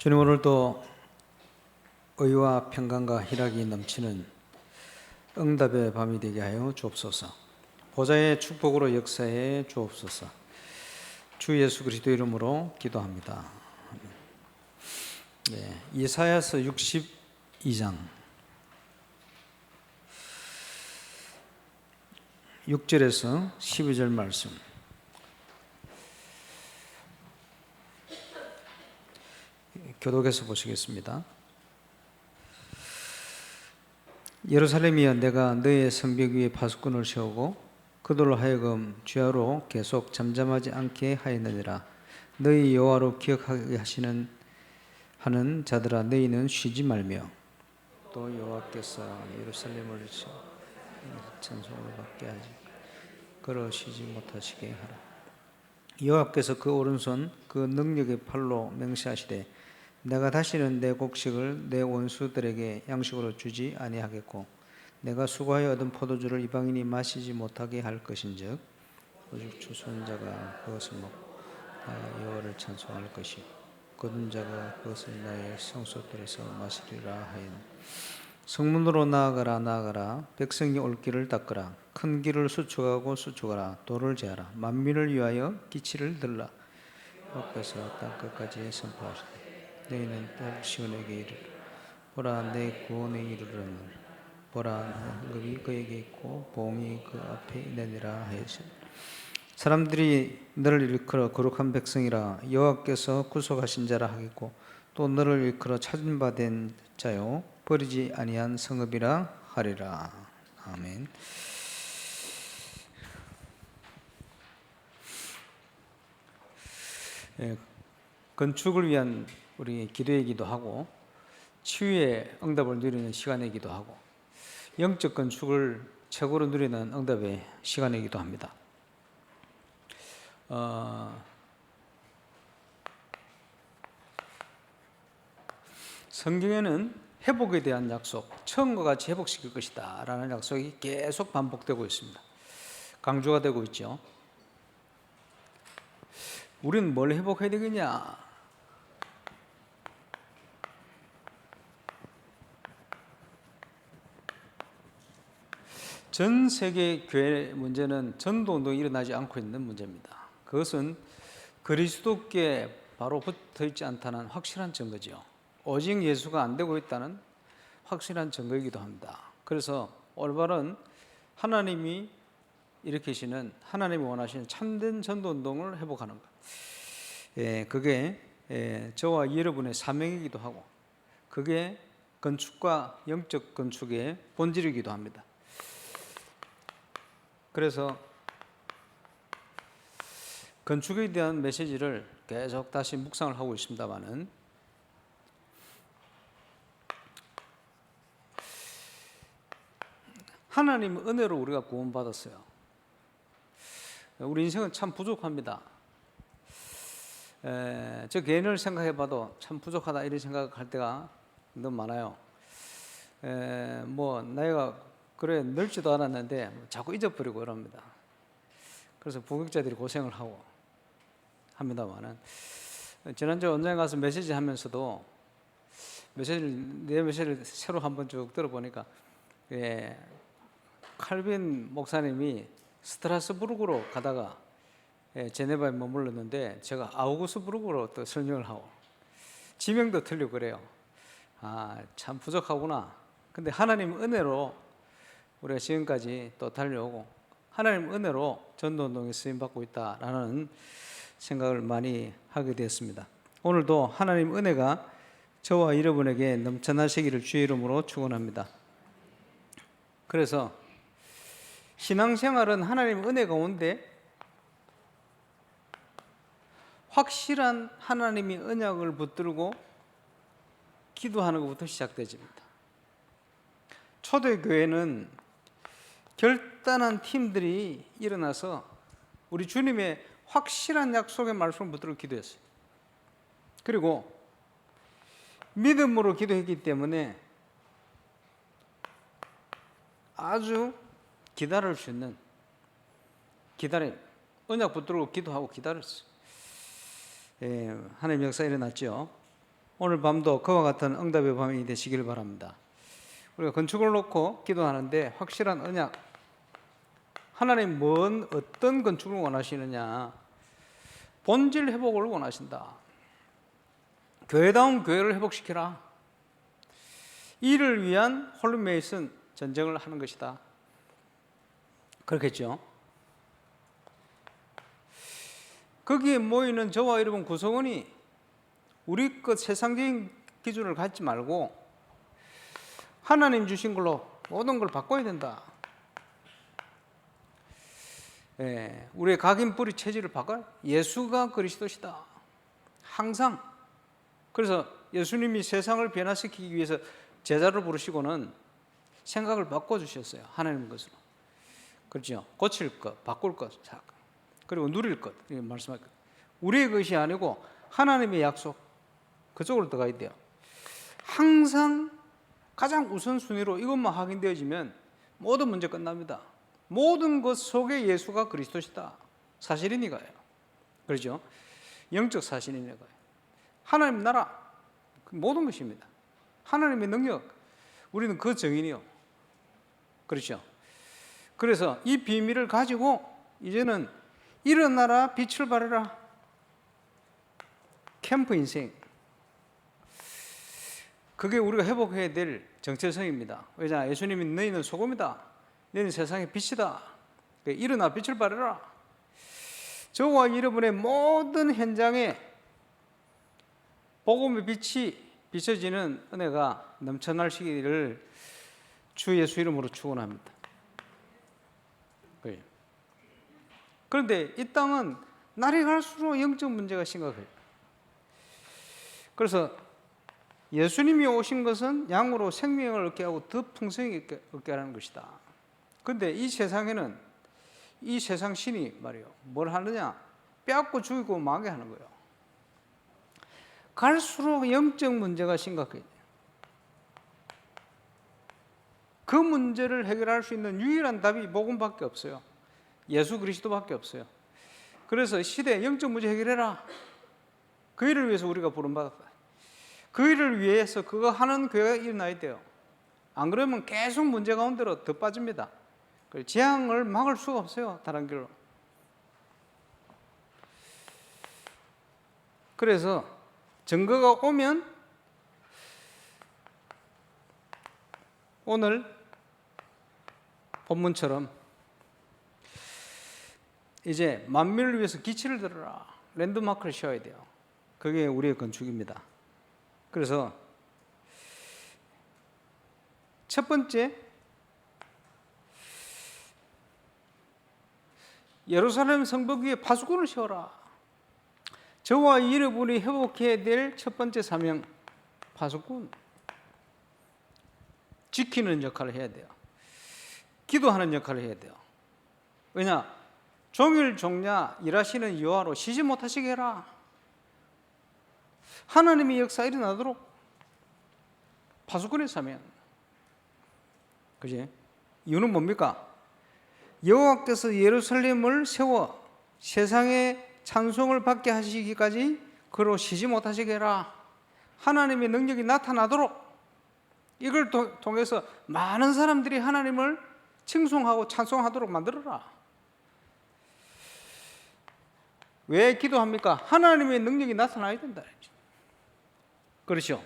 주님, 오늘도 의와 평강과 희락이 넘치는 응답의 밤이 되게 하여 주옵소서. 보좌의 축복으로 역사해 주옵소서. 주 예수 그리스도 이름으로 기도합니다. 이사야서 62장 6절에서 12절 말씀, 교독해서 보시겠습니다. 예루살렘이여, 내가 너의 성벽 위에 파수꾼을 세우고 그들로 하여금 주야로 계속 잠잠하지 않게 하였느니라. 너희 여호와로 기억하게 하는 자들아, 너희는 쉬지 말며 또 여호와께서 예루살렘을 찬송을 받게 하지 걸어 쉬지 못하시게 하라. 여호와께서 그 오른손 그 능력의 팔로 맹세하시되, 내가 다시는 내 곡식을 내 원수들에게 양식으로 주지 아니하겠고 내가 수고하여 얻은 포도주를 이방인이 마시지 못하게 할 것인즉 오직 추수한 자가 그것을 먹고 여호와를 찬송할 것이요 거둔 자가 그것을 나의 성소들에서 마시리라 하였노라. 성문으로 나아가라. 백성이 올 길을 닦으라. 큰 길을 수축하고 수축하라. 도를 제하라. 만민을 위하여 기치를 들라. 여호와께서 땅 끝까지 선포하시되, 너희는 딸 시온에게 이르라. 보라, 내 구원에 이르르는 보라, 응급이 그에게 있고 보응이 그 앞에 있느니라 하였으니, 사람들이 너를 일컬어 거룩한 백성이라 여호와께서 구속하신 자라 하겠고 또 너를 일컬어 찾은 바 된 자요 버리지 아니한 성읍이라 하리라. 아멘. 건축을 위한 우리 기도이기도 하고 치유의 응답을 누리는 시간이기도 하고 영적 건축을 최고로 누리는 응답의 시간이기도 합니다. 성경에는 회복에 대한 약속, 처음과 같이 회복시킬 것이다 라는 약속이 계속 반복되고 있습니다. 강조가 되고 있죠. 우리는 뭘 회복해야 되겠냐? 전 세계 교회 문제는 전도운동이 일어나지 않고 있는 문제입니다. 그것은 그리스도께 바로 붙어 있지 않다는 확실한 증거죠. 오직 예수가 안 되고 있다는 확실한 증거이기도 합니다. 그래서 올바른 하나님이 일으키시는, 하나님이 원하시는 참된 전도운동을 회복하는 것, 그게 저와 여러분의 사명이기도 하고 그게 건축과 영적 건축의 본질이기도 합니다. 그래서 건축에 대한 메시지를 계속 다시 묵상을 하고 있습니다만은, 하나님 은혜로 우리가 구원받았어요. 우리 인생은 참 부족합니다. 저 개인을 생각해봐도 참 부족하다 이런 생각할 때가 너무 많아요. 뭐 나이가 그래 늙지도 않았는데 자꾸 잊어버리고 이럽니다. 그래서 부격자들이 고생을 하고 합니다만은, 지난주 온라인 가서 메시지 하면서도 내 메시지를 새로 한번 쭉 들어보니까 칼빈 목사님이 스트라스부르크로 가다가 제네바에 머물렀는데 제가 아우구스부르크로 또 설명을 하고 지명도 틀리고 그래요. 참 부족하구나. 근데 하나님 은혜로 우리가 지금까지 또 달려오고 하나님 은혜로 전도운동에 쓰임받고 있다라는 생각을 많이 하게 되었습니다. 오늘도 하나님 은혜가 저와 여러분에게 넘쳐나시기를 주의 이름으로 축원합니다. 그래서 신앙생활은 하나님 은혜 가운데 확실한 하나님이 언약을 붙들고 기도하는 것부터 시작되집니다. 초대교회는 결단한 팀들이 일어나서 우리 주님의 확실한 약속의 말씀을 붙들고 기도했어요. 그리고 믿음으로 기도했기 때문에 아주 기다릴 수 있는 언약 붙들고 기도하고 기다렸어요. 하나님 역사 일어났죠. 오늘 밤도 그와 같은 응답의 밤이 되시길 바랍니다. 우리가 건축을 놓고 기도하는데 확실한 언약, 하나님 어떤 건축을 원하시느냐? 본질 회복을 원하신다. 교회다운 교회를 회복시키라. 이를 위한 홀리메이슨 전쟁을 하는 것이다. 그렇겠죠? 거기에 모이는 저와 여러분 구성원이 우리 것 세상적인 기준을 갖지 말고 하나님 주신 걸로 모든 걸 바꿔야 된다. 우리의 각인 뿌리 체질을 바꿔. 예수가 그리스도시다. 항상. 그래서 예수님이 세상을 변화시키기 위해서 제자를 부르시고는 생각을 바꿔주셨어요. 하나님 것으로. 그렇죠. 고칠 것, 바꿀 것, 그리고 누릴 것. 말씀할 것. 우리의 것이 아니고 하나님의 약속. 그쪽으로 들어가야 돼요. 항상 가장 우선순위로 이것만 확인되어지면 모든 문제 끝납니다. 모든 것 속에 예수가 그리스도시다. 사실이니까요. 그렇죠? 영적 사실이니까요. 하나님 나라, 모든 것입니다. 하나님의 능력, 우리는 그 증인이요. 그렇죠? 그래서 이 비밀을 가지고 이제는 일어나라, 빛을 발해라. 캠프 인생. 그게 우리가 회복해야 될 정체성입니다. 왜냐? 예수님이 너희는 소금이다. 너희는 세상의 빛이다. 일어나 빛을 발해라. 저와 여러분의 모든 현장에 복음의 빛이 비춰지는 은혜가 넘쳐날시기를 주 예수 이름으로 축원합니다. 그런데 이 땅은 날이 갈수록 영적 문제가 심각해요. 그래서 예수님이 오신 것은 양으로 생명을 얻게 하고 더 풍성히 얻게 하는 것이다. 그런데 이 세상에는 이 세상 신이 말이에요. 뭘 하느냐? 빼앗고 죽이고 망하게 하는 거예요. 갈수록 영적 문제가 심각해요. 그 문제를 해결할 수 있는 유일한 답이 복음밖에 없어요. 예수 그리스도밖에 없어요. 그래서 시대 영적 문제 해결해라. 그 일을 위해서 우리가 부름받았다. 그 일을 위해서 그거 하는 교회가 일어나야 돼요. 안 그러면 계속 문제 가운데로 더 빠집니다. 재앙을 막을 수가 없어요. 다른 길로. 그래서 증거가 오면 오늘 본문처럼 이제 만민을 위해서 기치를 들어라. 랜드마크를 씌워야 돼요. 그게 우리의 건축입니다. 그래서 첫 번째, 예루살렘 성벽 위에 파수꾼을 세워라. 저와 여러분이 회복해야 될 첫 번째 사명, 파수꾼. 지키는 역할을 해야 돼요. 기도하는 역할을 해야 돼요. 왜냐? 종일 종야 일하시는 여호와로 쉬지 못하시게 해라. 하나님의 역사 일어나도록 파수꾼의 사명. 그지? 이유는 뭡니까? 여호와께서 예루살렘을 세워 세상의 찬송을 받게 하시기까지 그로 쉬지 못하시게 해라. 하나님의 능력이 나타나도록 이걸 통해서 많은 사람들이 하나님을 칭송하고 찬송하도록 만들어라. 왜 기도합니까? 하나님의 능력이 나타나야 된다. 그렇죠?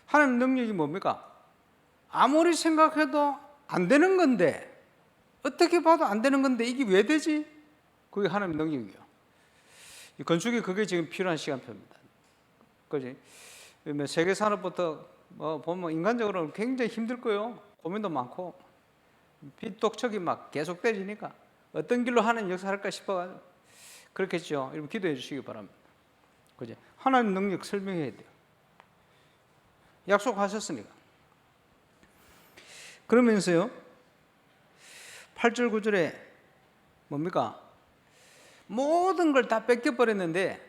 하나님의 능력이 뭡니까? 아무리 생각해도 안 되는 건데, 어떻게 봐도 안 되는 건데 이게 왜 되지? 그게 하나님의 능력이에요. 이 건축이 그게 지금 필요한 시간표입니다. 그지? 세계 산업부터 보면 인간적으로는 굉장히 힘들 거예요. 고민도 많고 빚 독촉이 막 계속되지니까 어떤 길로 하는 역사할까 싶어가지고 그렇겠죠. 여러분 기도해 주시기 바랍니다. 그지? 하나님 능력 설명해야 돼요. 약속하셨으니까. 그러면서요 8절 9절에 뭡니까? 모든 걸 다 뺏겨버렸는데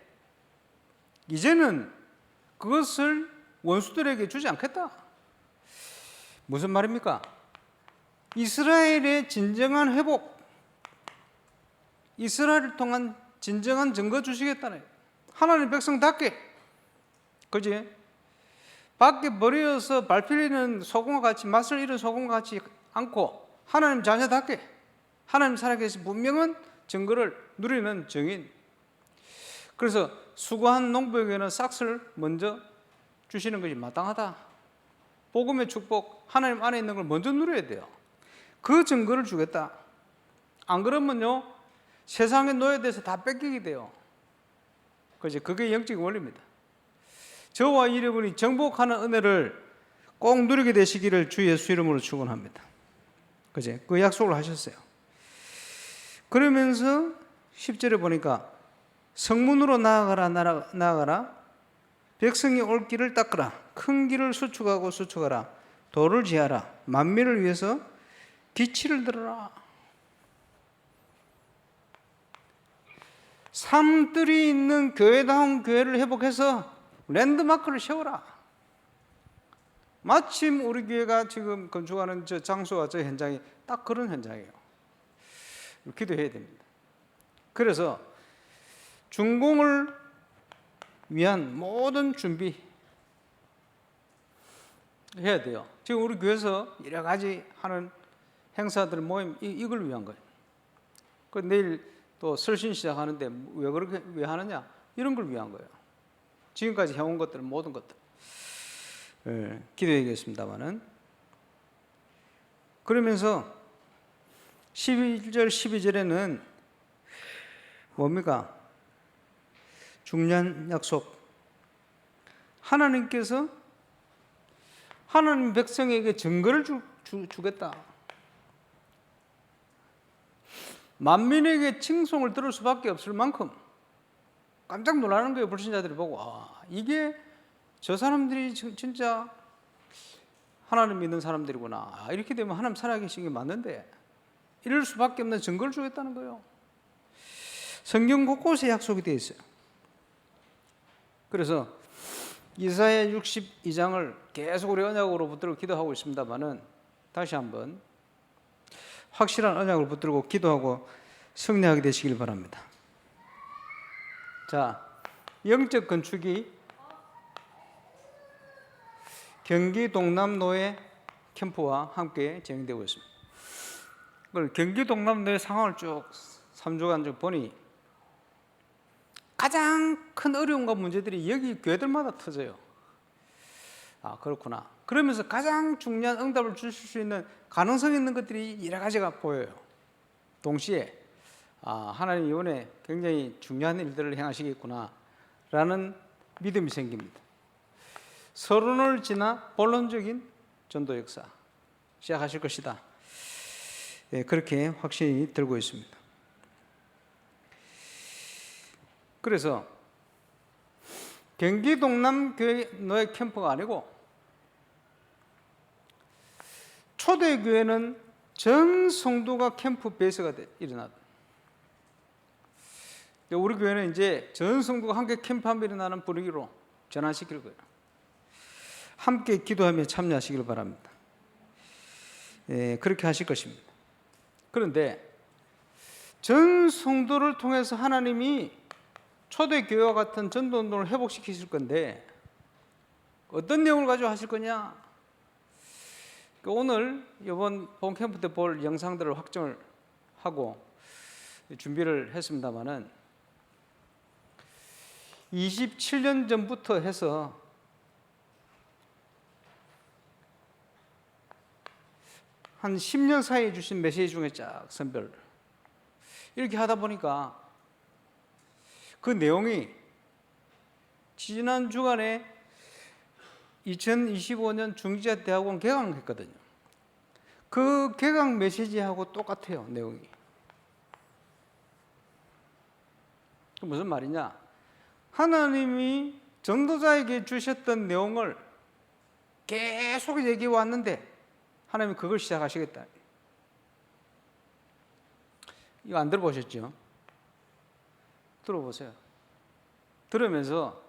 이제는 그것을 원수들에게 주지 않겠다. 무슨 말입니까? 이스라엘의 진정한 회복, 이스라엘을 통한 진정한 증거 주시겠다네. 하나님 백성답게, 그지? 밖에 버려서 밟히는 소금과 같이, 맛을 잃은 소금과 같이 않고 하나님 자녀답게 하나님 살아계신 분명한 증거를 누리는 증인. 그래서 수고한 농부에게는 싹을 먼저 주시는 것이 마땅하다. 복음의 축복, 하나님 안에 있는 걸 먼저 누려야 돼요. 그 증거를 주겠다. 안 그러면요, 세상의 노예돼서 다 뺏기게 돼요. 그게 영적인 원리입니다. 저와 여러분이 정복하는 은혜를 꼭 누리게 되시기를 주 예수 이름으로 축원합니다. 그 약속을 하셨어요. 그러면서 10절에 보니까 성문으로 나아가라. 백성이 올 길을 닦으라. 큰 길을 수축하라. 도를 지하라. 만민을 위해서 기치를 들어라. 삶들이 있는 교회다운 교회를 회복해서 랜드마크를 세워라. 마침 우리 교회가 지금 건축하는 저 장소와 저 현장이 딱 그런 현장이에요. 기도해야 됩니다. 그래서 준공을 위한 모든 준비 해야 돼요. 지금 우리 교회에서 여러 가지 하는 행사들 모임 이걸 위한 거예요. 내일 또 설신 시작하는데 왜 하느냐? 이런 걸 위한 거예요. 지금까지 해온 것들 모든 것들 기도해야겠습니다만은, 그러면서 11절 12절에는 뭡니까? 중요한 약속. 하나님께서 하나님 백성에게 증거를 주겠다. 만민에게 칭송을 들을 수밖에 없을 만큼 깜짝 놀라는 거예요. 불신자들이 보고, 이게 저 사람들이 진짜 하나님 믿는 사람들이구나. 이렇게 되면 하나님 살아계신 게 맞는데 이럴 수밖에 없는 증거를 주겠다는 거예요. 성경 곳곳에 약속이 되어 있어요. 그래서 이사야 62장을 계속 우리 언약으로 붙들고 기도하고 있습니다만은, 다시 한번 확실한 언약을 붙들고 기도하고 승리하게 되시길 바랍니다. 자, 영적 건축이 경기 동남로의 캠프와 함께 진행되고 있습니다. 경기 동남로의 상황을 쭉 3주간 쭉 보니 가장 큰 어려움과 문제들이 여기 교회들마다 터져요. 그렇구나. 그러면서 가장 중요한 응답을 주실 수 있는 가능성 있는 것들이 여러 가지가 보여요. 동시에 하나님 이번에 굉장히 중요한 일들을 행하시겠구나 라는 믿음이 생깁니다. 서론을 지나 본론적인 전도 역사 시작하실 것이다. 그렇게 확신이 들고 있습니다. 그래서 경기 동남교회 노예 캠프가 아니고 초대교회는 전 성도가 캠프 베이스가 일어났다. 우리 교회는 이제 전 성도가 함께 캠프하며 일어나는 분위기로 전환시킬 거예요. 함께 기도하며 참여하시길 바랍니다. 그렇게 하실 것입니다. 그런데 전 성도를 통해서 하나님이 초대교회와 같은 전도운동을 회복시키실 건데 어떤 내용을 가지고 하실 거냐? 오늘 이번 본 캠프 때 볼 영상들을 확정을 하고 준비를 했습니다마는 27년 전부터 해서 한 10년 사이에 주신 메시지 중에 쫙 선별 이렇게 하다 보니까 그 내용이 지난 주간에 2025년 중지자대학원 개강했거든요. 그 개강 메시지하고 똑같아요, 내용이. 무슨 말이냐? 하나님이 전도자에게 주셨던 내용을 계속 얘기해 왔는데 하나님이 그걸 시작하시겠다. 이거 안 들어보셨죠? 들어보세요. 들으면서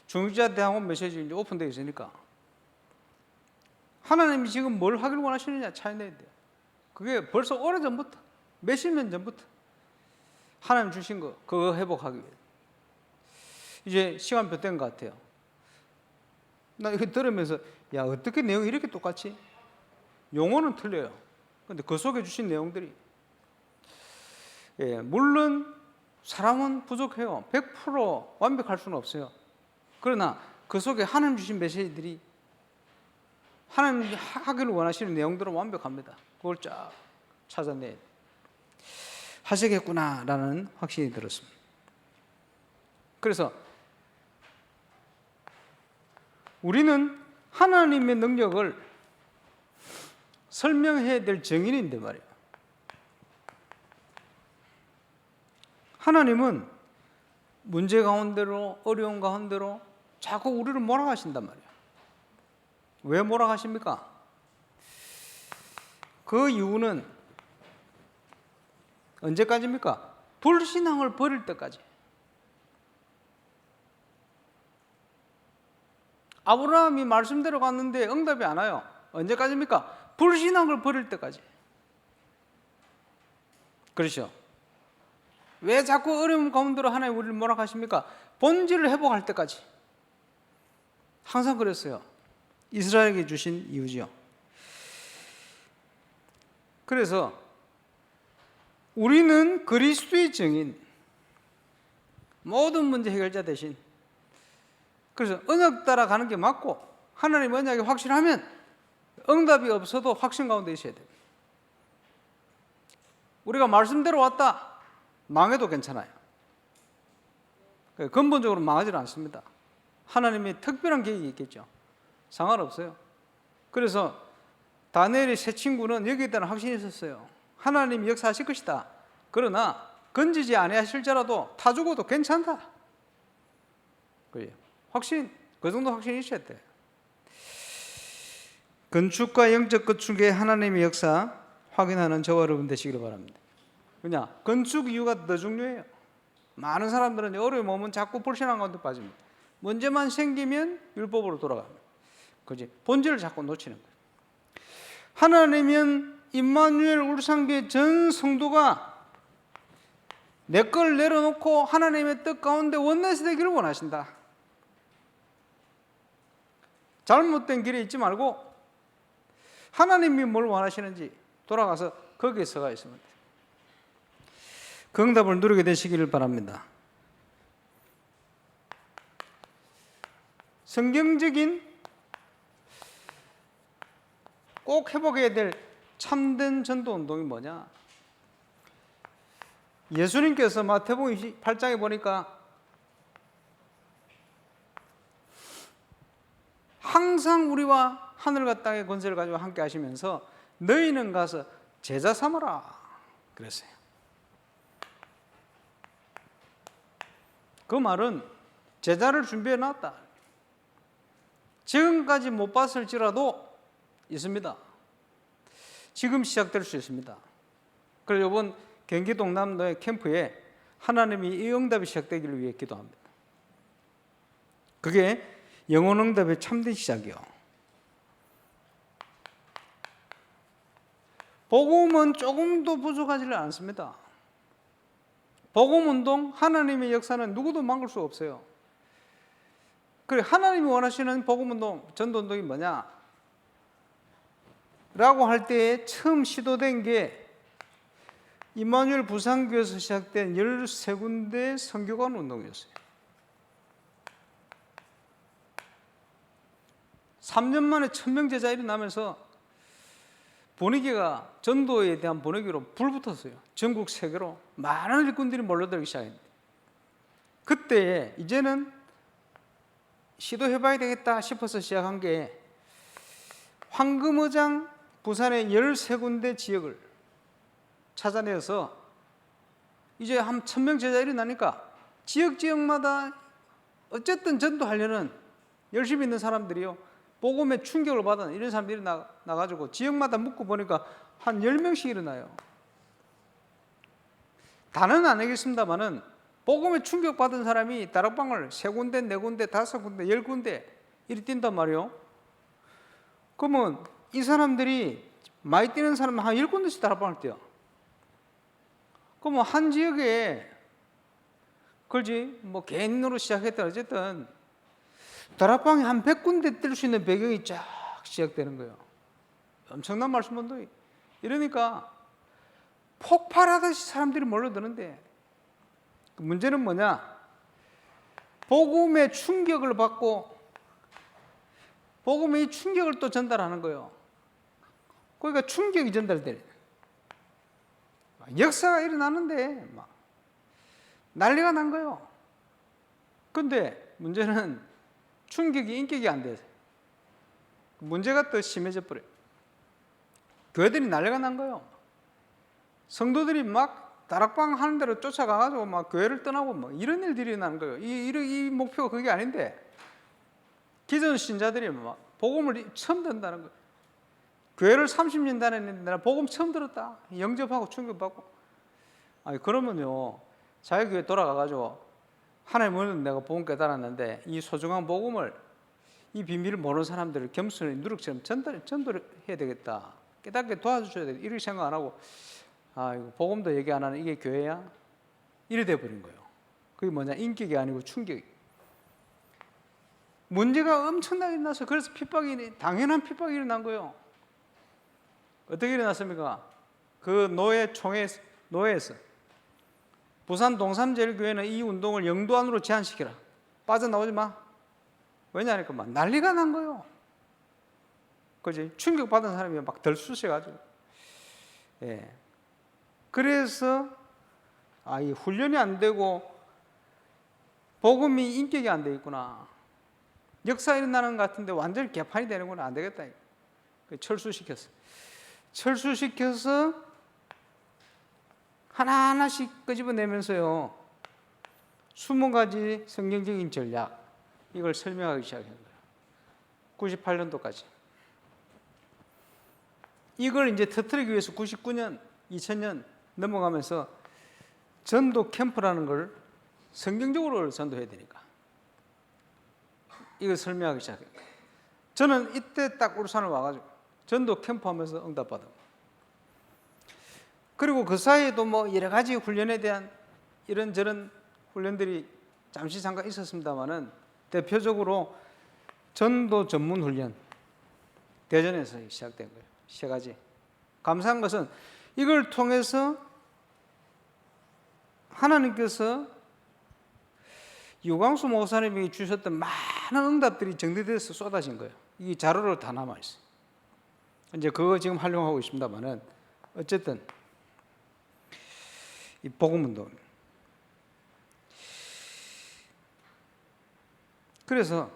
중지자대학원 메시지 이제 오픈되어 있으니까 하나님이 지금 뭘 하기를 원하시느냐 찾아내야 돼요. 그게 벌써 오래전부터 몇십 년 전부터 하나님 주신 거 그거 회복하기 위해 이제 시간표 된 것 같아요. 나 이거 들으면서 야, 어떻게 내용이 이렇게 똑같지? 용어는 틀려요. 근데 그 속에 주신 내용들이, 물론 사람은 부족해요. 100% 완벽할 수는 없어요. 그러나 그 속에 하나님 주신 메시지들이, 하나님 하기를 원하시는 내용들은 완벽합니다. 그걸 쫙 찾아내 하시겠구나라는 확신이 들었습니다. 그래서 우리는 하나님의 능력을 설명해야 될 증인인데 말이에요. 하나님은 문제 가운데로, 어려운 가운데로 자꾸 우리를 몰아가신단 말이에요. 왜 몰아가십니까? 그 이유는 언제까지입니까? 불신앙을 버릴 때까지. 아브라함이 말씀대로 갔는데 응답이 안 와요. 언제까지입니까? 불신앙을 버릴 때까지. 그렇죠? 왜 자꾸 어려움 가운데로 하나님 우리를 몰아가십니까? 본질을 회복할 때까지. 항상 그랬어요. 이스라엘에게 주신 이유지요. 그래서 우리는 그리스도의 증인, 모든 문제 해결자 대신. 그래서 언약 따라 가는 게 맞고, 하나님 언약이 확실하면 응답이 없어도 확신 가운데 있어야 돼요. 우리가 말씀대로 왔다, 망해도 괜찮아요. 근본적으로 망하지 않습니다. 하나님이 특별한 계획이 있겠죠. 상관없어요. 그래서 다니엘의 세 친구는 여기에 대한 확신이 있었어요. 하나님이 역사하실 것이다. 그러나 건지지 아니하실지라도 타 죽어도 괜찮다. 그래요. 확신, 그 정도 확신이 있어야 돼요. 건축과 영적 건축의 하나님의 역사 확인하는 저와 여러분 되시기를 바랍니다. 그냥 건축 이유가 더 중요해요. 많은 사람들은 어려움 오면 자꾸 불신앙 가운데 빠집니다. 문제만 생기면 율법으로 돌아갑니다. 그지? 본질을 자꾸 놓치는 거예요. 하나님은 임마누엘 울산교회 전 성도가 내 걸 내려놓고 하나님의 뜻 가운데 원내서 되기를 원하신다. 잘못된 길에 있지 말고 하나님이 뭘 원하시는지 돌아가서 거기에 서가 있으면 돼요. 그 응답을 누리게 되시기를 바랍니다. 성경적인 꼭 회복해야 될 참된 전도 운동이 뭐냐? 예수님께서 마태복음 28장에 보니까 항상 우리와 하늘과 땅의 권세를 가지고 함께 하시면서 너희는 가서 제자 삼아라 그랬어요. 그 말은 제자를 준비해 놨다. 지금까지 못 봤을지라도 있습니다. 지금 시작될 수 있습니다. 그래서 이번 경기 동남도의 캠프에 하나님이 이 응답이 시작되기를 위해 기도합니다. 그게 영혼 응답의 참된 시작이요. 복음은 조금도 부족하지 않습니다. 복음 운동, 하나님의 역사는 누구도 막을 수 없어요. 그래, 하나님이 원하시는 복음 운동, 전도 운동이 뭐냐? 라고 할 때에 처음 시도된 게 임마누엘 부산교에서 시작된 13군데 선교관 운동이었어요. 3년 만에 1000명 제자 일어나면서 분위기가 전도에 대한 분위기로 불붙었어요. 전국 세계로 많은 일꾼들이 몰려들기 시작했는데 그때 이제는 시도해봐야 되겠다 싶어서 시작한 게 황금어장 부산의 13군데 지역을 찾아내서 이제 한 1000명 제자 일어나니까 지역마다 어쨌든 전도하려는 열심히 있는 사람들이요, 복음에 충격을 받은 이런 사람들이 나가지고 지역마다 묻고 보니까 한 10명씩 일어나요. 다는 안 하겠습니다만은 복음에 충격받은 사람이 다락방을 3군데, 4군데, 5군데, 10군데 이리 뛴단 말이에요. 그러면 이 사람들이 많이 뛰는 사람은 한 10군데씩 다락방을 뛰어. 그러면 한 지역에 그렇지 뭐 개인으로 시작했다 어쨌든 다락방이 한 100군데 뜰 수 있는 배경이 쫙 시작되는 거예요. 엄청난 말씀본도. 이러니까 폭발하듯이 사람들이 몰려드는데, 문제는 뭐냐? 복음의 충격을 받고 복음의 충격을 또 전달하는 거예요. 그러니까 충격이 전달돼. 역사가 일어나는데 막 난리가 난 거예요. 근데 문제는 충격이 인격이 안 돼서 문제가 더 심해져 버려요. 교회들이 난리가 난 거예요. 성도들이 막 다락방 하는 대로 쫓아가가지고 막 교회를 떠나고 뭐 이런 일들이 나는 거예요. 이 목표가 그게 아닌데, 기존 신자들이 막 복음을 처음 듣는다는 거예요. 교회를 30년 다녔는데 나 복음 처음 들었다. 영접하고 충격받고. 아니 그러면요, 자기 교회 돌아가가지고 하나님은 내가 복음 깨달았는데 이 소중한 복음을, 이 비밀을 모르는 사람들을 겸손히 누룩처럼 전도를 해야 되겠다. 깨닫게 도와줘야 되겠다. 이렇게 생각 안 하고, 아, 이거 복음도 얘기 안 하는 이게 교회야? 이래 돼버린 거예요. 그게 뭐냐? 인격이 아니고 충격이. 문제가 엄청나게 일어나서, 그래서 핍박이, 당연한 핍박이 일어난 거예요. 어떻게 일어났습니까? 그 노예에서 부산 동삼제일교회는 이 운동을 영도 안으로 제한시키라. 빠져나오지 마. 왜냐하니까 막 난리가 난 거예요. 그지? 충격받은 사람이 막 덜쑤셔가지고. 예. 그래서, 이 훈련이 안 되고, 복음이 인격이 안 돼 있구나. 역사 일어나는 것 같은데 완전히 개판이 되는구나. 안 되겠다. 철수시켰어. 철수시켜서 하나하나씩 끄집어내면서요, 20가지 성경적인 전략, 이걸 설명하기 시작한 거예요. 98년도까지. 이걸 이제 터뜨리기 위해서 99년, 2000년 넘어가면서 전도 캠프라는 걸 성경적으로 전도해야 되니까 이걸 설명하기 시작해요. 저는 이때 딱 울산을 와가지고 전도 캠프 하면서 응답받은 거예요. 그리고 그 사이에도 뭐 여러 가지 훈련에 대한 이런저런 훈련들이 잠시 잠깐 있었습니다만은, 대표적으로 전도 전문 훈련, 대전에서 시작된 거예요. 3가지. 감사한 것은 이걸 통해서 하나님께서 유광수 목사님이 주셨던 많은 응답들이 정리돼서 쏟아진 거예요. 이 자료로 다 남아있어요. 이제 그거 지금 활용하고 있습니다만은, 어쨌든 이 복음운동. 그래서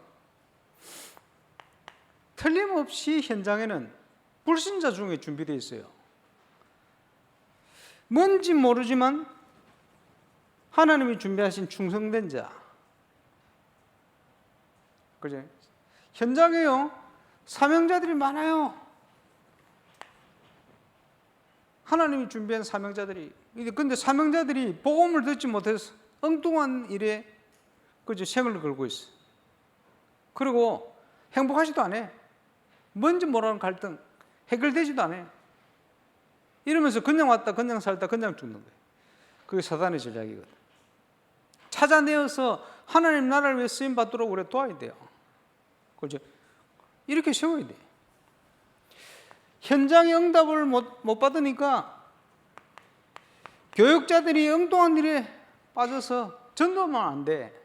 틀림없이 현장에는 불신자 중에 준비되어 있어요. 뭔지 모르지만 하나님이 준비하신 충성된 자. 그죠? 현장에요, 사명자들이 많아요. 하나님이 준비한 사명자들이. 근데 사명자들이 복음을 듣지 못해서 엉뚱한 일에 그저 생을 걸고 있어. 그리고 행복하지도 않아. 뭔지 모르는 갈등 해결되지도 않아. 이러면서 그냥 왔다 그냥 살다 그냥 죽는 거예요. 그게 사단의 전략이거든. 찾아내어서 하나님 나라를 위해 쓰임 받도록 우리가 도와야 돼요. 그죠? 이렇게 세워야 돼. 현장에 응답을 못 받으니까 교육자들이 엉뚱한 일에 빠져서 전도하면 안 돼.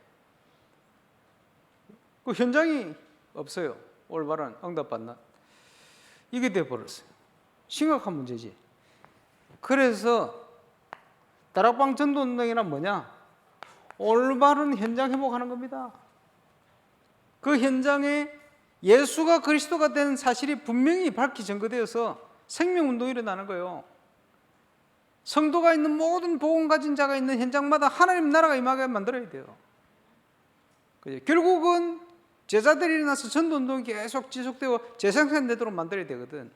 그 현장이 없어요. 올바른 응답받는. 이게 돼버렸어요. 심각한 문제지. 그래서 다락방 전도운동이란 뭐냐? 올바른 현장 회복하는 겁니다. 그 현장에 예수가 그리스도가 된 사실이 분명히 밝히 증거되어서 생명운동이 일어나는 거예요. 성도가 있는 모든 복음 가진 자가 있는 현장마다 하나님 나라가 임하게 만들어야 돼요. 결국은 제자들이 일어나서 전도운동이 계속 지속되고 재생산되도록 만들어야 되거든.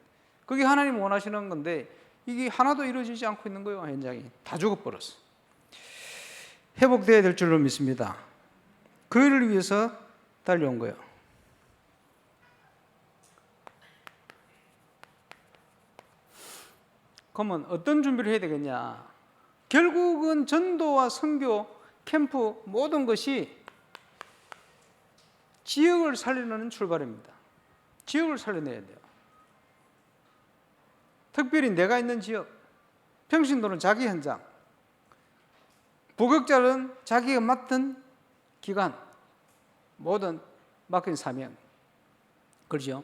그게 하나님 원하시는 건데 이게 하나도 이루어지지 않고 있는 거예요. 현장이 다 죽어버렸어. 회복되어야 될 줄로 믿습니다. 그 일을 위해서 달려온 거예요. 그러면 어떤 준비를 해야 되겠냐? 결국은 전도와 선교, 캠프 모든 것이 지역을 살리는 출발입니다. 지역을 살려내야 돼요. 특별히 내가 있는 지역, 평신도는 자기 현장, 부격자는 자기가 맡은 기관, 모든 맡긴 사명, 그렇죠?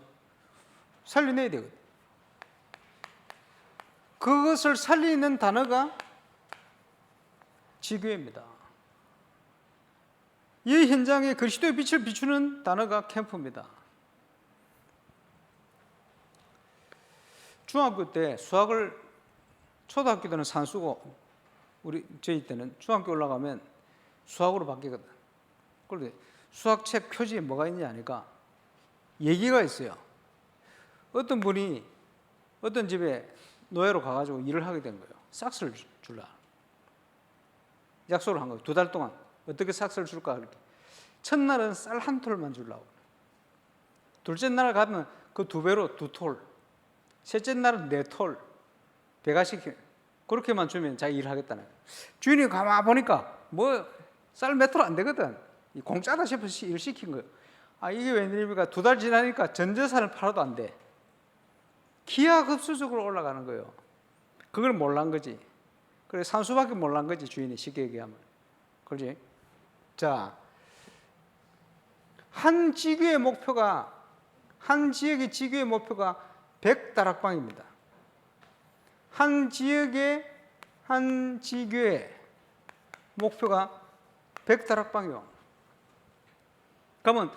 살려내야 되거든요. 그것을 살리는 단어가 지교회입니다. 이 현장에 그리스도의 빛을 비추는 단어가 캠프입니다. 중학교 때 수학을, 초등학교 때는 산수고 저희 때는 중학교 올라가면 수학으로 바뀌거든. 그런데 수학책 표지에 뭐가 있냐 하니까 얘기가 있어요. 어떤 분이 어떤 집에 노예로 가가지고 일을 하게 된 거예요. 삭스를 줄라. 약속을 한 거예요. 2달 동안 어떻게 삭스를 줄까 그렇게. 첫날은 쌀 한 톨만 주려고. 둘째 날 가면 그 2배로 2톨. 셋째 날은 4톨. 배가 시켜. 그렇게만 주면 자기 일을 하겠다는 거예요. 주인이 가만 보니까 뭐 쌀 몇 톨 안 되거든. 공짜다 싶어서 일 시킨 거예요. 아, 이게 웬일입니까? 2달 지나니까 전 재산을 팔아도 안 돼. 기하급수적으로 올라가는 거예요. 그걸 몰란 거지. 그래 산수밖에 몰란 거지, 주인이 쉽게 얘기하면. 그렇지? 자, 한 지교의 목표가, 한 지역의 지교의 목표가 100다락방입니다. 한 지역의, 한 지교의 목표가 100다락방이요. 그러면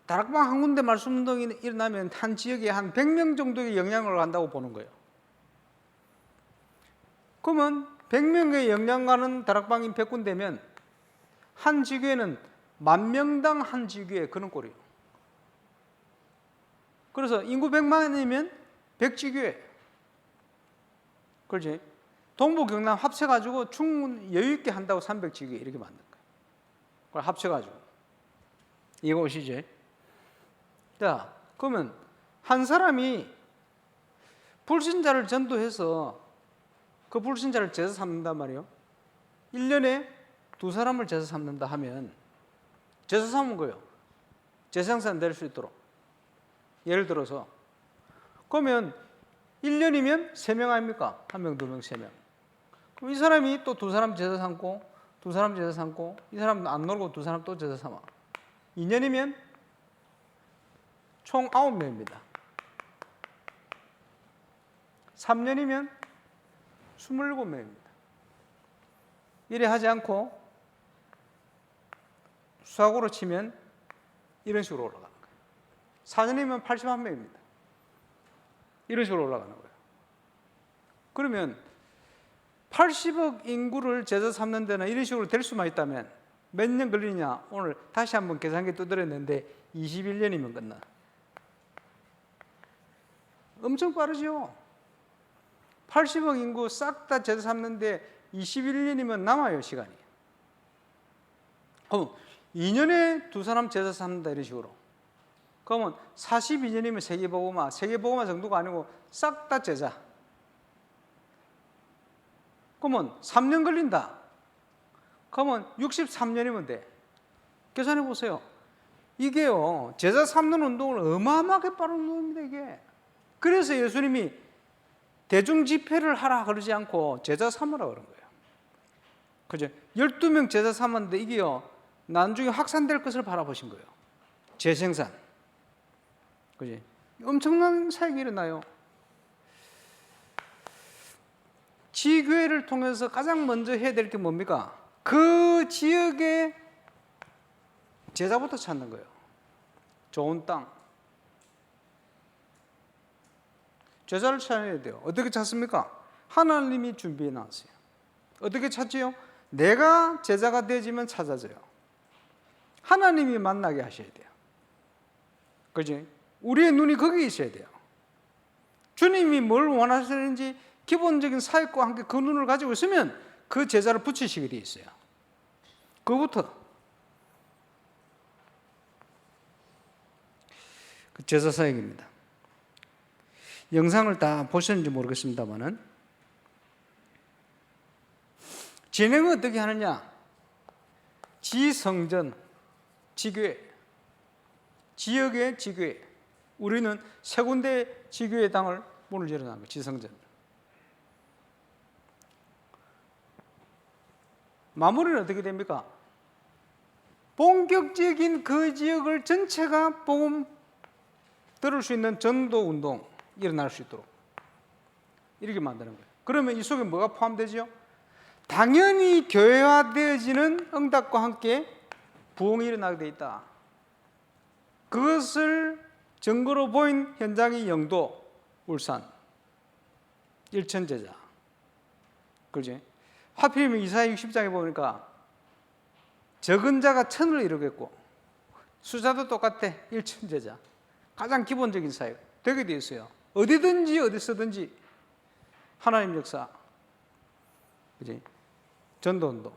다락방 한 군데 말씀운동이 일어나면 한 지역에 한 100명 정도의 영향을 한다고 보는 거예요. 그러면 100명의 영향 가는 다락방이 100군데면 한 지교에는 10,000명당 한 지교에 그런 꼴이에요. 그래서 인구 100만이면 100지교에. 그렇지? 동부 경남 합쳐가지고 충분 여유있게 한다고 300지교에 이렇게 만든 거예요. 그걸 합쳐가지고. 이거 오시죠? 자, 그러면 한 사람이 불신자를 전도해서 그 불신자를 제사 삼는단 말이에요. 1년에 2사람을 제사 삼는다 하면 제사 삼은 거예요. 제사장산 될 수 있도록. 예를 들어서 그러면 1년이면 3명 아닙니까? 1명, 2명, 3명. 그럼 이 사람이 또 2사람 제사 삼고 2사람 제사 삼고 이 사람 안 놀고 2사람 또 제사 삼아. 2년이면 총 9명입니다. 3년이면 27명입니다. 이래 하지 않고 수학으로 치면 이런 식으로 올라가는 거예요. 4년이면 81명입니다. 이런 식으로 올라가는 거예요. 그러면 80억 인구를 제자 삼는 데는 이런 식으로 될 수만 있다면 몇 년 걸리냐? 오늘 다시 한번 계산기 두드렸는데 21년이면 끝나. 엄청 빠르죠? 80억 인구 싹 다 제자 삼는데 21년이면 남아요, 시간이. 그럼 2년에 2사람 제자 삼는다, 이런 식으로. 그러면 42년이면 세계복음화, 세계복음화 정도가 아니고 싹 다 제자. 그러면 3년 걸린다. 그러면 63년이면 돼. 계산해 보세요. 이게요, 제자 삼는 운동을 어마어마하게 빠른 운동입니다, 이게. 그래서 예수님이 대중 집회를 하라 그러지 않고 제자 삼으라 그런 거예요. 그죠? 12명 제자 삼았는데 이게요, 나중에 확산될 것을 바라보신 거예요. 재생산. 그지? 엄청난 사역이 일어나요. 지교회를 통해서 가장 먼저 해야 될 게 뭡니까? 그 지역의 제자부터 찾는 거예요. 좋은 땅. 제자를 찾아야 돼요. 어떻게 찾습니까? 하나님이 준비해 놨어요. 어떻게 찾지요? 내가 제자가 되어지면 찾아져요. 하나님이 만나게 하셔야 돼요. 그지? 우리의 눈이 거기에 있어야 돼요. 주님이 뭘 원하시는지 기본적인 사역과 함께 그 눈을 가지고 있으면 그 제자를 붙이시게 돼 있어요. 그거부터. 그 제자 사역입니다. 영상을 다 보셨는지 모르겠습니다만은 진행은 어떻게 하느냐? 지성전, 지교회. 지역의 지교회, 우리는 세 군데 지교회 당을 문을 열어놓은 거예요. 지성전. 마무리는 어떻게 됩니까? 본격적인 그 지역을 전체가 복음 들을 수 있는 전도 운동 일어날 수 있도록 이렇게 만드는 거예요. 그러면 이 속에 뭐가 포함되죠? 당연히 교회화되어지는 응답과 함께 부흥이 일어나게 돼 있다. 그것을 증거로 보인 현장이 영도, 울산, 일천제자. 그렇지? 하필이면 이사야 60장에 보니까 적은 자가 1000을 이루겠고 숫자도 똑같아. 일천제자. 가장 기본적인 사역 되게 되어 있어요. 어디든지 어디서든지 하나님 역사, 그지? 전도운동,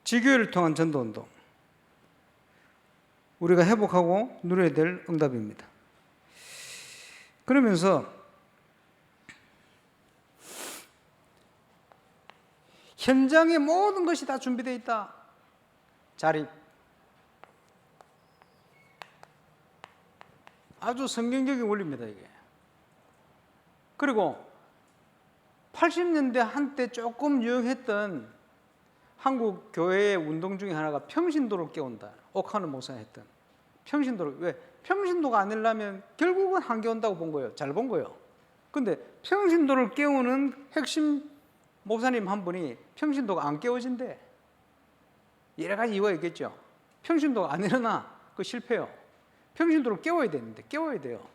지교회를 통한 전도운동, 우리가 회복하고 누려야 될 응답입니다. 그러면서 현장에 모든 것이 다 준비되어 있다. 자립. 아주 성경적인 원리입니다, 이게. 그리고 80년대 한때 조금 유행했던 한국 교회의 운동 중에 하나가 평신도를 깨운다. 옥하는 목사가 했던 평신도를. 왜? 평신도가 아니려면 결국은 한계 온다고 본 거예요. 잘 본 거예요. 근데 평신도를 깨우는 핵심 목사님 한 분이 평신도가 안 깨워진대. 여러 가지 이유가 있겠죠. 평신도가 안 일어나. 그거 실패요. 평신도를 깨워야 되는데, 깨워야 돼요.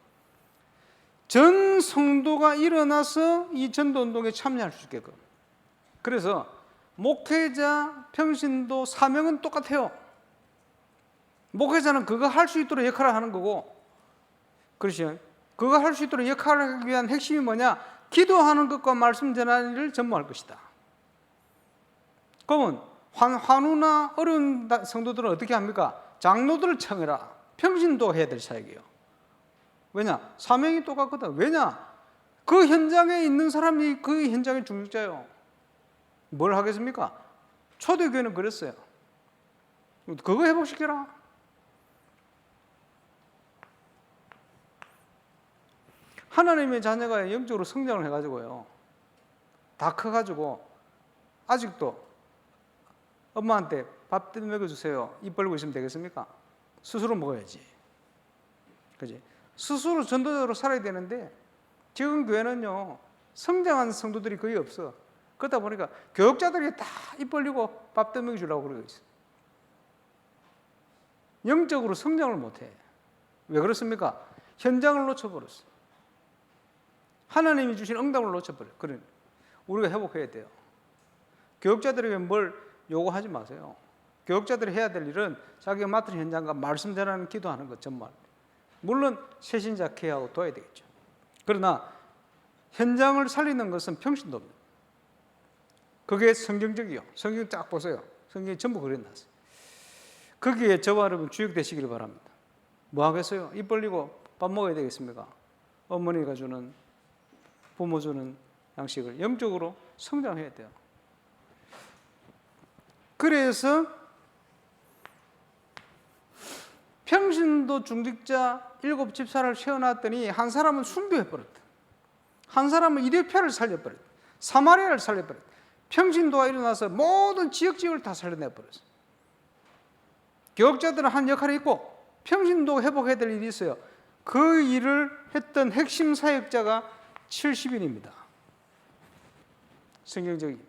전 성도가 일어나서 이 전도운동에 참여할 수 있게끔. 그래서 목회자, 평신도 사명은 똑같아요. 목회자는 그거 할 수 있도록 역할을 하는 거고, 그렇죠? 그거 할 수 있도록 역할을 하기 위한 핵심이 뭐냐? 기도하는 것과 말씀 전하는 일을 전무할 것이다. 그러면 환우나 어려운 성도들은 어떻게 합니까? 장로들을 청해라. 평신도 해야 될 사역이에요. 왜냐? 사명이 똑같거든. 왜냐? 그 현장에 있는 사람이 그 현장의 중직자예요. 뭘 하겠습니까? 초대교회는 그랬어요. 그거 회복시켜라. 하나님의 자녀가 영적으로 성장을 해가지고요, 다 커가지고 아직도 엄마한테 밥 먹여주세요 입 벌리고 있으면 되겠습니까? 스스로 먹어야지. 그지? 스스로 전도자로 살아야 되는데 지금 교회는요, 성장한 성도들이 거의 없어. 그러다 보니까 교육자들이 다 입 벌리고 밥 먹여주려고 그러고 있어. 영적으로 성장을 못해. 왜 그렇습니까? 현장을 놓쳐버렸어. 하나님이 주신 응답을 놓쳐버려요. 그래, 우리가 회복해야 돼요. 교육자들에게 뭘 요구하지 마세요. 교육자들이 해야 될 일은 자기가 맡은 현장과 말씀 전하는 기도하는 것 정말. 물론 새신자 케어하고 도와야 되겠죠. 그러나 현장을 살리는 것은 평신도입니다. 그게 성경적이요. 성경 쫙 보세요. 성경이 전부 그려놨어요. 거기에 저와 여러분 주역되시기를 바랍니다. 뭐 하겠어요? 입 벌리고 밥 먹어야 되겠습니까? 어머니가 주는, 부모 주는 양식을 영적으로 성장해야 돼요. 그래서 평신도 중직자 7 집사를 세워놨더니 한 사람은 순교해버렸다. 한 사람은 이디오피아를 살려버렸다. 사마리아를 살려버렸다. 평신도가 일어나서 모든 지역을 다 살려내버렸어요. 교육자들은 한 역할이 있고 평신도가 회복해야 될 일이 있어요. 그 일을 했던 핵심 사역자가 70인입니다. 성경적인.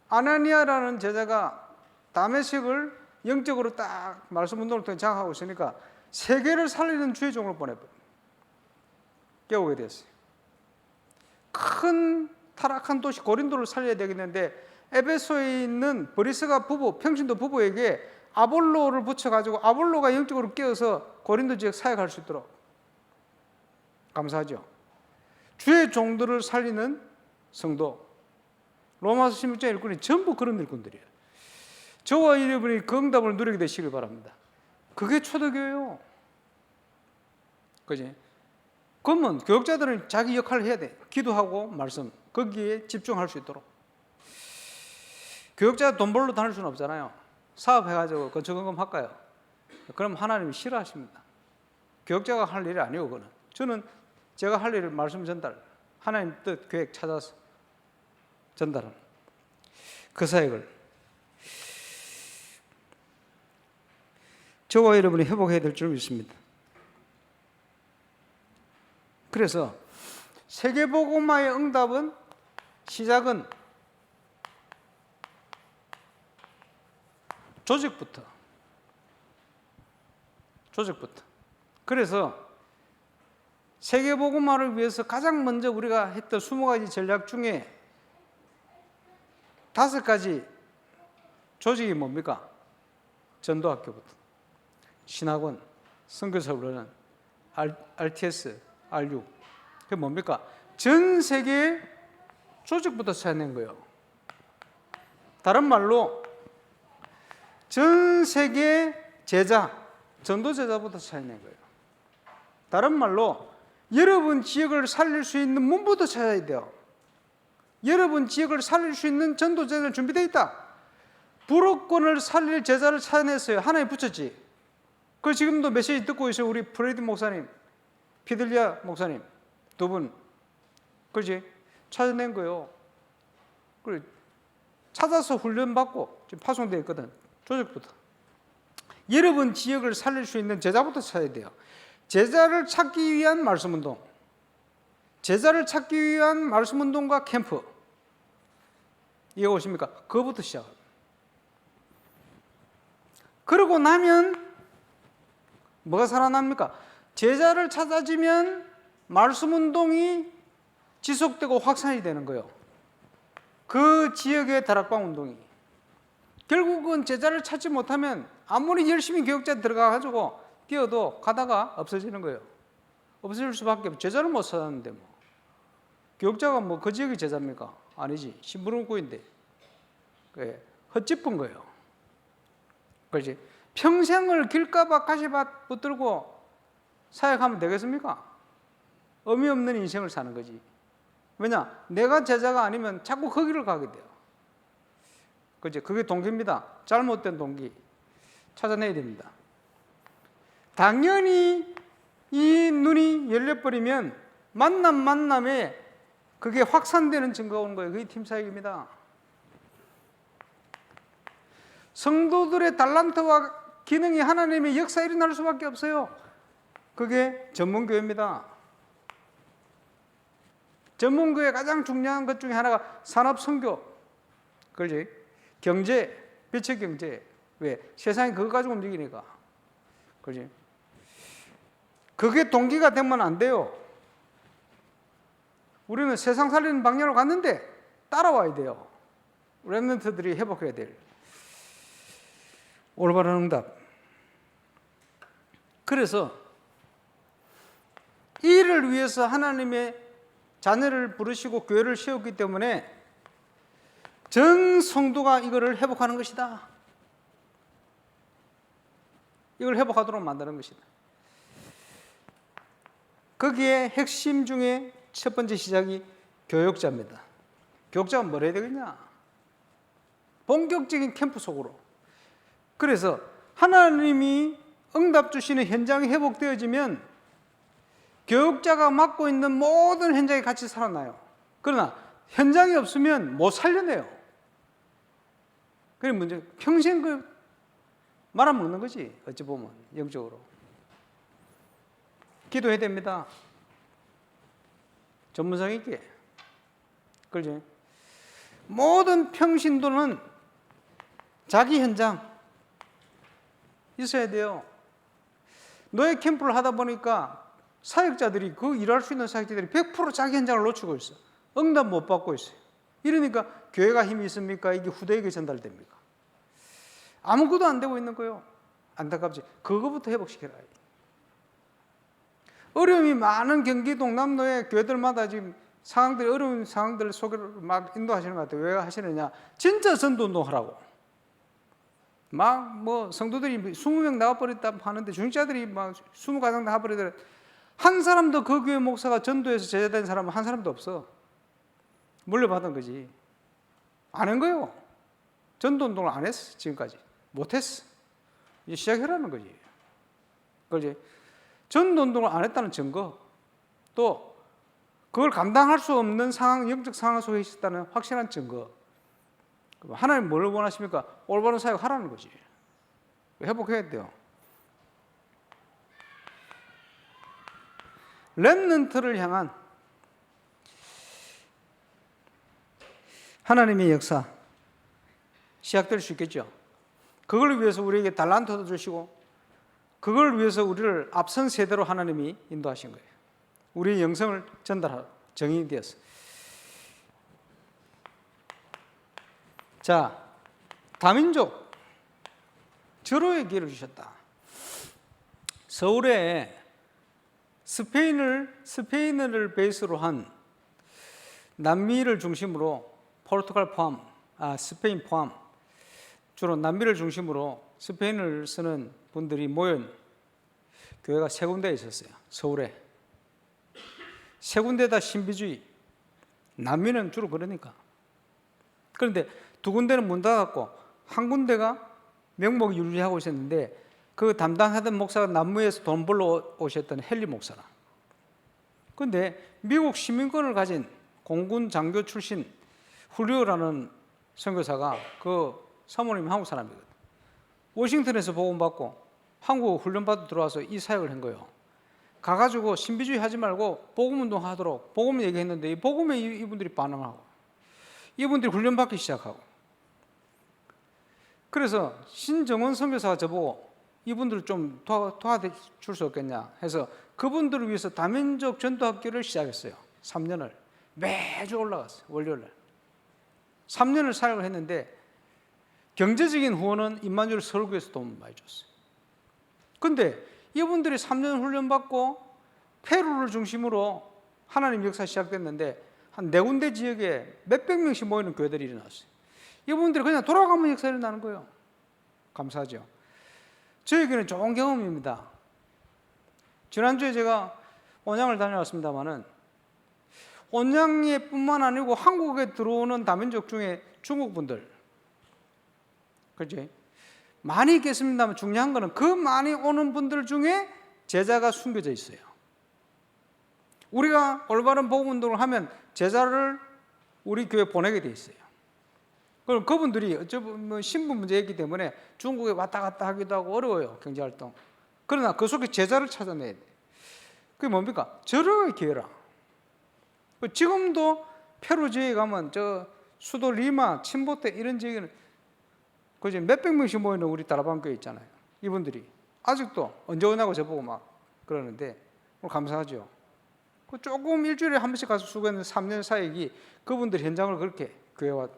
아나니아라는 제자가 다메섹을 영적으로 딱 말씀 운동을 통해 장악하고 있으니까 세계를 살리는 주의 종을 보내버려요. 깨우게 됐어요. 큰 타락한 도시 고린도를 살려야 되겠는데 에베소에 있는 브리스가 부부, 평신도 부부에게 아볼로를 붙여가지고 아볼로가 영적으로 깨어서 고린도 지역 사역할 수 있도록. 감사하죠. 주의 종들을 살리는 성도. 로마서 16장 일꾼이 전부 그런 일꾼들이에요. 저와 여러분이 그 응답을 누리게 되시길 바랍니다. 그게 초대교회예요. 그지? 그러면 교육자들은 자기 역할을 해야 돼. 기도하고 말씀, 거기에 집중할 수 있도록. 교육자가 돈 벌러 다닐 수는 없잖아요. 사업해가지고 건축원금 할까요? 그럼 하나님이 싫어하십니다. 교역자가 할 일이 아니고 그거는. 저는 제가 할 일을 말씀 전달, 하나님 뜻 계획 찾아서 전달하는 그 사역을 저와 여러분이 회복해야 될 줄 믿습니다. 그래서 세계복음화의 응답은 시작은 조직부터. 그래서 세계복음화를 위해서 가장 먼저 우리가 했던 20가지 전략 중에 5가지 조직이 뭡니까? 전도학교부터, 신학원, 선교사로는 RTS, RU. 그게 뭡니까? 전 세계 조직부터 찾아낸 거예요. 다른 말로 전 세계 제자, 전도 제자부터 찾아낸 거예요. 다른 말로 여러분 지역을 살릴 수 있는 문부터 찾아야 돼요. 여러분 지역을 살릴 수 있는 전도 제자는 준비되어 있다. 불옥권을 살릴 제자를 찾아냈어요. 하나에 붙였지. 그 지금도 메시지 듣고 있어요. 우리 프레디 목사님, 피들리아 목사님 두 분, 그렇지? 찾아낸 거예요. 그래 찾아서 훈련받고 지금 파송되어 있거든. 조직부터. 여러분 지역을 살릴 수 있는 제자부터 찾아야 돼요. 제자를 찾기 위한 말씀운동, 제자를 찾기 위한 말씀운동과 캠프, 이해 오십니까? 그거부터 시작합니다. 그러고 나면 뭐가 살아납니까? 제자를 찾아지면 말씀운동이 지속되고 확산이 되는 거예요. 그 지역의 다락방 운동이. 결국은 제자를 찾지 못하면 아무리 열심히 교육자 들어가가지고 뛰어도 가다가 없어지는 거예요. 없어질 수밖에 없어요. 제자를 못 찾았는데 뭐. 교육자가 뭐 그 지역의 제자입니까? 아니지. 심부름꾼인데. 헛짚은 거예요. 그렇지? 평생을 길가밭 가시밭 붙들고 사역하면 되겠습니까? 의미 없는 인생을 사는 거지. 왜냐? 내가 제자가 아니면 자꾸 거기를 가게 돼요. 그렇지? 그게 동기입니다. 잘못된 동기. 찾아내야 됩니다. 당연히 이 눈이 열려버리면 만남에 그게 확산되는 증거가 오는 거예요. 그게 팀사역입니다. 성도들의 달란트와 기능이 하나님의 역사에 일어날 수밖에 없어요. 그게 전문교회입니다. 전문교회의 가장 중요한 것 중에 하나가 산업선교, 그렇지? 경제, 빛의 경제. 왜? 세상이 그거 가지고 움직이니까. 그렇지? 그게 동기가 되면 안 돼요. 우리는 세상 살리는 방향으로 갔는데 따라와야 돼요. 렘넌트들이 회복해야 될 올바른 응답. 그래서 이를 위해서 하나님의 자녀를 부르시고 교회를 세웠기 때문에 전 성도가 이거를 회복하는 것이다. 이걸 회복하도록 만드는 것이다. 거기에 핵심 중에 첫 번째 시작이 교역자입니다. 교역자가 뭘 해야 되겠냐? 본격적인 캠프 속으로. 그래서 하나님이 응답 주시는 현장이 회복되어지면 교역자가 맡고 있는 모든 현장이 같이 살아나요. 그러나 현장이 없으면 못 살려내요. 그게 문제. 평생 그 말아먹는 거지. 어찌 보면 영적으로. 기도해야 됩니다. 전문성 있게. 그렇지? 모든 평신도는 자기 현장 있어야 돼요. 노예 캠프를 하다 보니까 사역자들이 그 일할 수 있는 사역자들이 100% 자기 현장을 놓치고 있어. 응답 못 받고 있어요. 이러니까 교회가 힘이 있습니까? 이게 후대에게 전달됩니까? 아무것도 안 되고 있는 거예요. 안타깝지. 그거부터 회복시켜라. 어려움이 많은 경기 동남로의 교회들마다 지금 상황들이 어려운 상황들 소개를 막 인도하시는 것 같아요. 왜 하시느냐? 진짜 전도운동 하라고. 막 뭐 성도들이 20명 나와버렸다 하는데 중직자들이 막 20가정 나와버리더라. 한 사람도 그 교회 목사가 전도해서 제자된 사람은 한 사람도 없어. 물려받은 거지. 안 한 거예요. 전도운동을 안 했어. 지금까지. 못했어. 이제 시작해라는 거지. 그지? 전도운동을 안 했다는 증거, 또 그걸 감당할 수 없는 상황, 영적 상황 속에 있었다는 확실한 증거. 하나님 뭘 원하십니까? 올바른 사역 하라는 거지. 회복해야 돼요. 렘넌트를 향한 하나님의 역사 시작될 수 있겠죠. 그걸 위해서 우리에게 달란트도 주시고 그걸 위해서 우리를 앞선 세대로 하나님이 인도하신 거예요. 우리의 영성을 전달하러 정인이 되었어. 자, 다민족 절호의 기회를 주셨다. 서울에 스페인어를 베이스로 한 남미를 중심으로 포르투갈 포함, 스페인 포함 주로 남미를 중심으로 스페인어를 쓰는 분들이 모인 교회가 세 군데 있었어요. 서울에 세 군데다 신비주의, 남미는 주로 그러니까. 그런데 두 군데는 문 닫았고 한 군데가 명목이 유지하고 있었는데 그 담당하던 목사가 남미에서 돈 벌러 오셨던 헨리 목사라. 그런데 미국 시민권을 가진 공군 장교 출신 훌리오라는 선교사가 그 사모님이 한국 사람이거든. 워싱턴에서 복음받고 한국 훈련받고 들어와서 이 사역을 한 거예요. 가가지고 신비주의 하지 말고 복음운동 하도록 복음 얘기했는데 이 복음에 이분들이 반응하고 이분들이 훈련받기 시작하고 그래서 신정원 선교사가 저보고 이분들을 좀 도와줄 수 없겠냐 해서 그분들을 위해서 다민족 전도학교를 시작했어요. 3년을 매주 올라갔어요. 월요일날 3년을 사역을 했는데 경제적인 후원은 임마누엘 서울교회에서 돈 많이 줬어요. 근데 이분들이 3년 훈련받고 페루를 중심으로 하나님 역사 시작됐는데 한 4군데 지역에 몇백 명씩 모이는 교회들이 일어났어요. 이분들이 그냥 돌아가면 역사 일어나는 거예요. 감사하죠. 저에게는 좋은 경험입니다. 지난주에 제가 온양을 다녀왔습니다마는 온양에 뿐만 아니고 한국에 들어오는 다민족 중에 중국 분들, 그렇지? 많이 있겠습니다만 중요한 거는 그 많이 오는 분들 중에 제자가 숨겨져 있어요. 우리가 올바른 복음 운동을 하면 제자를 우리 교회에 보내게 돼 있어요. 그럼 그분들이 어쩌면 신분 문제이기 때문에 중국에 왔다 갔다 하기도 하고 어려워요. 경제활동. 그러나 그 속에 제자를 찾아내야 돼. 그게 뭡니까? 절호의 기회라. 지금도 페루 지역에 가면 저 수도 리마, 침보테 이런 지역에는 그지 몇백 명씩 모이는 우리 다라방 교회 있잖아요. 이분들이 아직도 언제 오냐고 저보고 막 그러는데 감사하죠. 조금 일주일에 한 번씩 가서 수고했는 3년 사역이 그분들 현장을 그렇게 교회와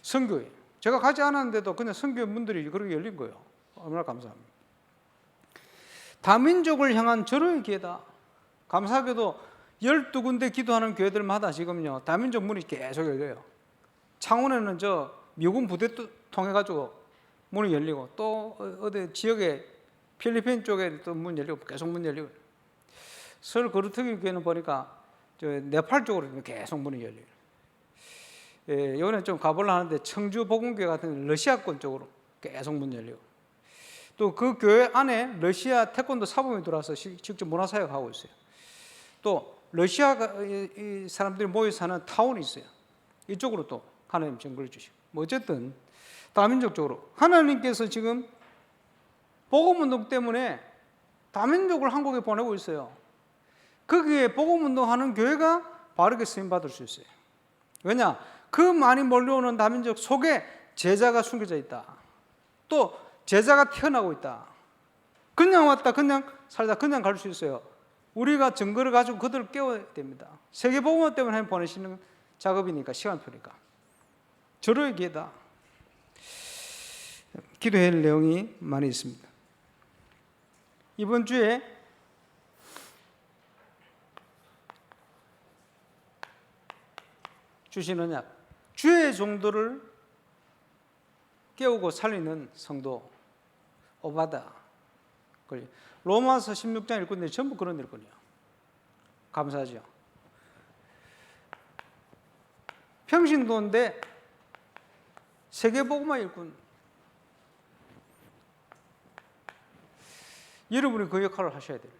선교회 제가 가지 않았는데도 그냥 선교회 문들이 그렇게 열린 거예요. 얼마나 감사합니다. 다민족을 향한 절호의 기회다. 감사하게도 12군데 기도하는 교회들마다 지금요 다민족 문이 계속 열려요. 창원에는 저 미군 부대 통해 가지고 문이 열리고 또 어디 지역에 필리핀 쪽에 또 문 열리고 계속 문 열리고 서울 거루터기 교회는 보니까 저 네팔 쪽으로 계속 문이 열려요. 예, 이번에 좀 가보려 하는데 청주 복음교회 같은 러시아권 쪽으로 계속 문 열리고 또 그 교회 안에 러시아 태권도 사범이 들어와서 직접 문화사역하고 있어요. 또 러시아 사람들이 모여 사는 타운이 있어요. 이쪽으로 또 하나님 정글을 주시고 뭐 어쨌든 다민족적으로 하나님께서 지금 복음운동 때문에 다민족을 한국에 보내고 있어요. 거기에 복음운동하는 교회가 바르게 쓰임받을 수 있어요. 왜냐? 그 많이 몰려오는 다민족 속에 제자가 숨겨져 있다. 또 제자가 태어나고 있다. 그냥 왔다 그냥 살다 그냥 갈 수 있어요. 우리가 증거를 가지고 그들을 깨워야 됩니다. 세계복음화 때문에 하나님 보내시는 작업이니까 시간표니까. 절호의 기회다. 기도해야 할 내용이 많이 있습니다. 이번 주에 주신 언약, 주의 종도를 깨우고 살리는 성도 오바다. 로마서 16장 일꾼들이 전부 그런 일꾼이에요. 감사하죠. 평신도인데 세계복음화 일꾼. 여러분이 그 역할을 하셔야 돼요.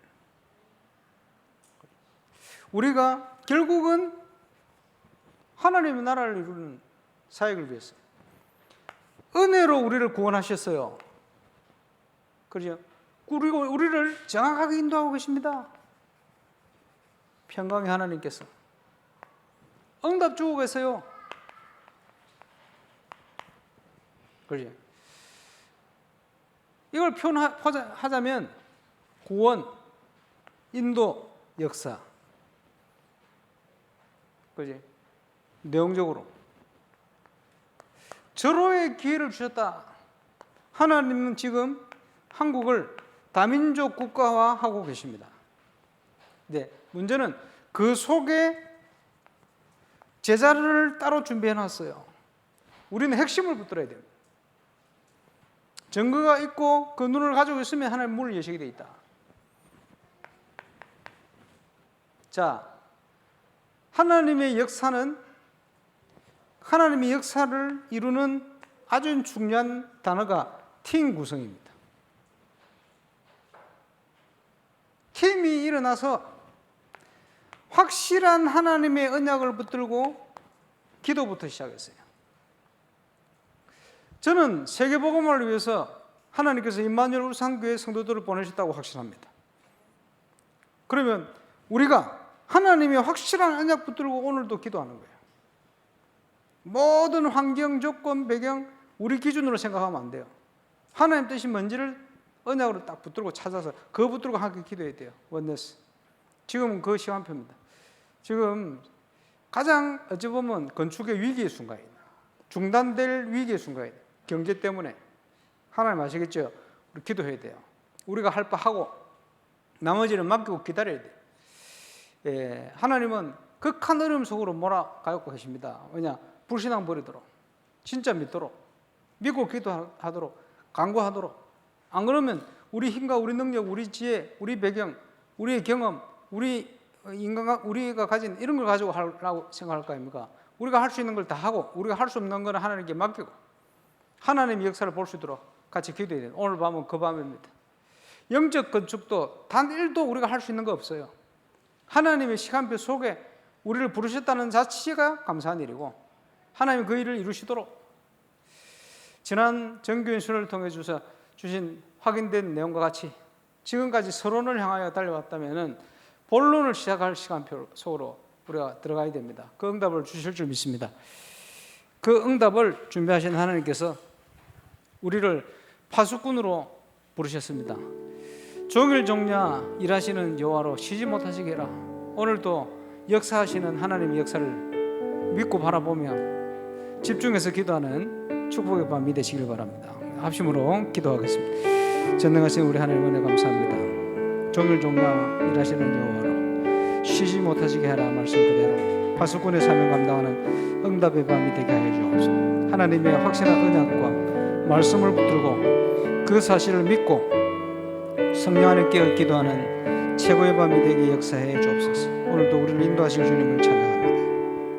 우리가 결국은 하나님의 나라를 이루는 사역을 위해서 은혜로 우리를 구원하셨어요. 그렇죠? 그리고 우리를 정확하게 인도하고 계십니다. 평강의 하나님께서 응답 주고 계세요. 그렇죠? 이걸 표현하자면 구원, 인도, 역사. 그렇지? 내용적으로 절호의 기회를 주셨다. 하나님은 지금 한국을 다민족 국가화하고 계십니다. 네, 문제는 그 속에 제자를 따로 준비해 놨어요. 우리는 핵심을 붙들어야 돼요. 증거가 있고 그 눈을 가지고 있으면 하나님 문을 여시게 돼 있다. 자, 하나님의 역사는 하나님의 역사를 이루는 아주 중요한 단어가 팀 구성입니다. 팀이 일어나서 확실한 하나님의 언약을 붙들고 기도부터 시작했어요. 저는 세계복음화를 위해서 하나님께서 임마누엘 울산교회 성도들을 보내셨다고 확신합니다. 그러면 우리가 하나님의 확실한 언약 붙들고 오늘도 기도하는 거예요. 모든 환경, 조건, 배경 우리 기준으로 생각하면 안 돼요. 하나님 뜻이 뭔지를 언약으로 딱 붙들고 찾아서 그거 붙들고 함께 기도해야 돼요. 원네스. 지금은 그 시간표입니다. 지금 가장 어찌 보면 건축의 위기의 순간이다. 중단될 위기의 순간이다. 경제 때문에. 하나님 아시겠죠? 우리 기도해야 돼요. 우리가 할 바 하고 나머지는 맡기고 기다려야 돼요. 예, 하나님은 극한 어려움 속으로 몰아가고 계십니다. 왜냐? 불신앙 버리도록, 진짜 믿도록, 믿고 기도하도록, 간구하도록. 안 그러면 우리 힘과 우리 능력, 우리 지혜, 우리 배경, 우리의 경험, 우리가 가진 이런 걸 가지고 하라고 생각할 거 아닙니까? 우리가 할 수 있는 걸 다 하고 우리가 할 수 없는 건 하나님께 맡기고 하나님의 역사를 볼 수 있도록 같이 기도해야 돼요. 오늘 밤은 그 밤입니다. 영적 건축도 단 1도 우리가 할 수 있는 거 없어요. 하나님의 시간표 속에 우리를 부르셨다는 자체가 감사한 일이고 하나님이 그 일을 이루시도록 지난 정규인수를 통해 주신 확인된 내용과 같이 지금까지 서론을 향하여 달려왔다면 본론을 시작할 시간표 속으로 우리가 들어가야 됩니다. 그 응답을 주실 줄 믿습니다. 그 응답을 준비하신 하나님께서 우리를 파수꾼으로 부르셨습니다. 종일 종냐 일하시는 여호와로 쉬지 못하시게 해라. 오늘도 역사하시는 하나님의 역사를 믿고 바라보며 집중해서 기도하는 축복의 밤이 되시길 바랍니다. 합심으로 기도하겠습니다. 전능하신 우리 하나님 은혜 감사합니다. 종일 종냐 일하시는 여호와로 쉬지 못하시게 하라 말씀 그대로 파수꾼의 사명 감당하는 응답의 밤이 되게 하여 주옵소서. 하나님의 확실한 언약과 말씀을 붙들고 그 사실을 믿고 성령 안에 깨어 기도하는 최고의 밤이 되게 역사해 주옵소서. 오늘도 우리를 인도하실 주님을 찬양합니다.